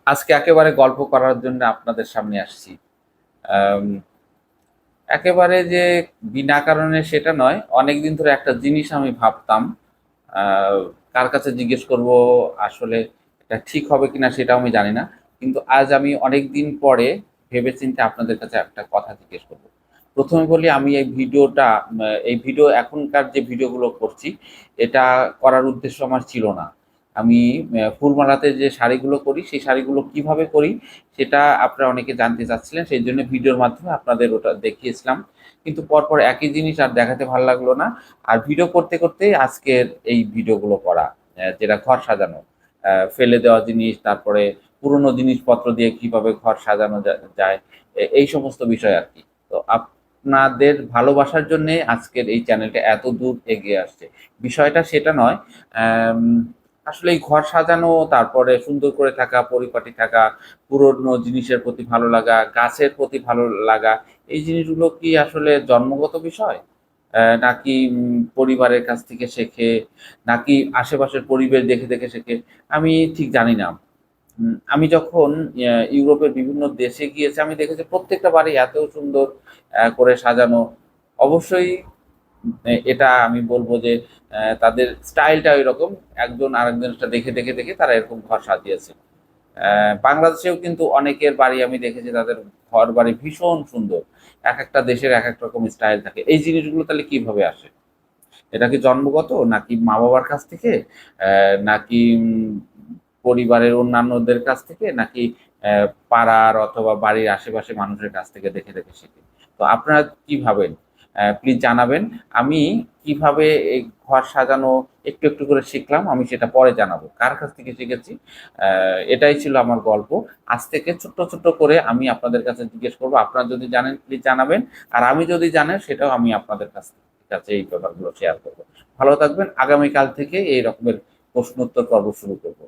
আজকে একেবারে গল্প করার জন্য আপনাদের সামনে আসছি। আম একেবারে যে বিনা কারণে সেটা নয়। অনেকদিন ধরে একটা জিনিস আমি ভাবতাম। আ কার কাছে জিজ্ঞেস করব আসলে এটা ঠিক হবে কিনা সেটাও আমি জানি না। কিন্তু আজ আমি অনেকদিন পরে ভেবেচিন্তে আপনাদের কাছে একটা কথা জিজ্ঞেস করব। ১ম এ বলি আমি এই ভিডিও এখনকার যে ভিডিওগুলো করছি, এটা করার উদ্দেশ্য আমার ছিল না। আমি ফুলমালাতে যে শাড়িগুলো করি, সেই শাড়িগুলো কিভাবে করি সেটা আপনারা অনেকে জানতে চাচ্ছিলেন। সেইজন্য ভিডিওর মাধ্যমে আপনাদের ওটা দেখিয়েছিলাম। কিন্তু পরপর একই জিনিস আর দেখাতে ভাল লাগলো না। আর ভিডিও করতে, করতেই আজকের এই ভিডিওগুলো করা। যেটা ঘর সাজানো। ফেলে দেওয়া জিনিস, তারপরে পুরনো জিনিসপত্র দিয়ে কিভাবে ঘর সাজানো যায়, এই সমস্ত বিষয় আরকি। তো আপনাদের ভালোবাসার জন্যে আজকের এই চ্যানেলটা এত দূর এগিয়ে আসছে। বিষয়টা সেটা নয়। অ্যাম আসলে এই ঘর সাজানো, তারপরে সুন্দর করে থাকা, পরিপাটি থাকা, পুরনো জিনিসের প্রতি ভালো লাগা, গাছের প্রতি ভালো লাগা, এই জিনিসগুলো কি আসলে জন্মগত বিষয়? নাকি পরিবারের কাছ থেকে শেখে, নাকি আশেপাশের পরিবেশ দেখে, দেখে শেখে? আমি ঠিক জানি না। আমি যখন ইউরোপের বিভিন্ন দেশে গিয়েছি, আমি দেখেছি প্রত্যেকটা বাড়ি এত সুন্দর করে সাজানো। অবশ্যই এটা আমি বলব যে তাদের স্টাইলটা ঐরকম। একজন আরেকজনেরটা দেখে, দেখে, দেখে তারা এরকম ঘর সাজিয়েছে। বাংলাদেশেও কিন্তু অনেকের বাড়ি আমি দেখেছি তাদের ঘরবাড়ি ভীষণ সুন্দর। একেকটা দেশের একেক রকম স্টাইল থাকে। এই জিনিসগুলো তাহলে কিভাবে আসে? এটা কি জন্মগত? নাকি মা-বাবার কাছ থেকে? নাকি পরিবারের অন্যান্যদের কাছ থেকে? নাকি পাড়ার অথবা বাড়ির আশেপাশে মানুষের কাছ থেকে দেখে, দেখে শিখে? তো আপনারা কি ভাবেন? প্লিজ জানাবেন। আমি কিভাবে এই ঘর সাজানো একটু, একটু করে শিখলাম, আমি সেটা পরে জানাবো। কার কাছ থেকে শিখেছি? অ্যা এটাই ছিল আমার গল্প। আজ থেকে ছোট্ট, ছোট্ট করে আমি আপনাদের কাছে জিজ্ঞেস করব। আপনারা যদি জানেন প্লিজ জানাবেন। আর আমি যদি জানি সেটাও আমি আপনাদের কাছে এই ব্যাপারগুলো শেয়ার করব। ভালো থাকবেন। আগামীকাল থেকে এই রকমের প্রশ্নোত্তর পর্ব শুরু করব।